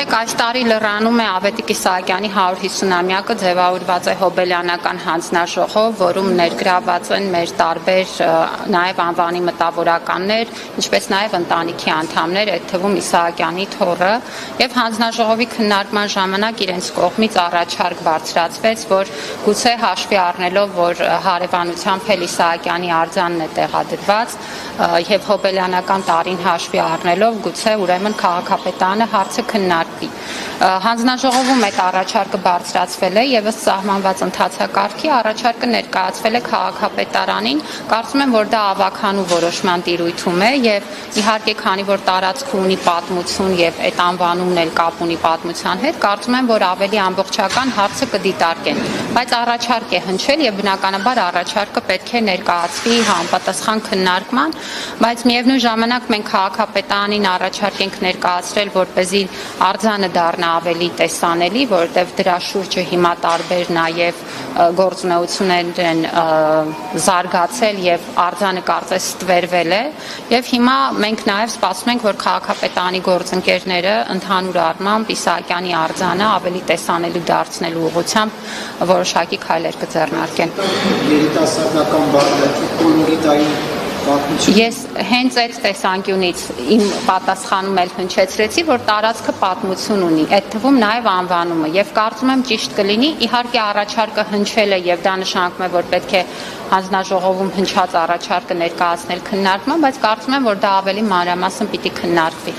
Գիտեք, այս տարի լրանում է Ավետիք Իսահակյանի 150-ամյակը, ձևավորված է հոբելյանական հանձնաժողով, որում ներգրաված են մեր տարբեր նաև անվանի մտավորականներ, ինչպես նաև ընտանիքի անդամներ, այդ թվում Իսահակյանի թոռը, եւ հանձնաժողովի քննարկման ժամանակ իրենց կողմից առաջարկ բարձրացվեց, որ գուցե հաշվի առնելով, որ հարևանությամբ էլ Իսահակյանի արձանն է տեղադրված եւ հոբելյանական տարին հաշվի առնելով, գուցե ուրեմն քաղաքապետարանը հարցը քննարկվի։ Հանձնաժողովում այդ առաջարկը բարձրացվել է եւ ըստ սահմանված ընթացակարգի առաջարկը ներկայացվել է քաղաքապետարանին, կարծում եմ, որ դա ավականու որոշման տիրույթում է եւ իհարկե քանի որ տարածքը ունի պատմություն եւ այդ անվանումն էլ կապ ունի պատմության հետ, կարծում եմ, որ ավելի ամբողջական հարցը կդիտարկեն, բայց առաջարկ է հնչել եւ բնականաբար առաջարկը պետք է ներկայացվի համապատասխան քննարկման, բայց միևնույն ժամանակ մենք քաղաքապետարանին առաջարկ ենք ներկայացրել, որպեսզի արձանը դառնա ավելի տեսանելի, որովհետև դրա շուրջը հիմա տարբեր նաև գործունեություններ են զարգացել եւ արձանը կարծես ստվերվել է եւ հիմա մենք նաև սպասում ենք, որ քաղաքապետարանի գործընկերները ընդհանուր առմամբ Իսահակյանի արձանը ավելի տեսանելի դարձնելու ուղղությամբ որոշակի քայլեր կձեռնարկեն։ Երիտասարդական բաժնի կոլորիտային Ես հենց այդ տեսանկյունից իմ պատասխանում էլ հնչեցրեցի, որ տարածքը պատմություն ունի, այդ թվում նաև անվանումը, եւ կարծում եմ ճիշտ կլինի, իհարկե առաջարկը հնչել է եւ դա նշանակում է, որ պետք է հանձնաժողովում հնչած առաջարկը ներկայացնել քննարկման, բայց կարծում եմ, որ դա ավելի մանրամասն պիտի քննարկվի։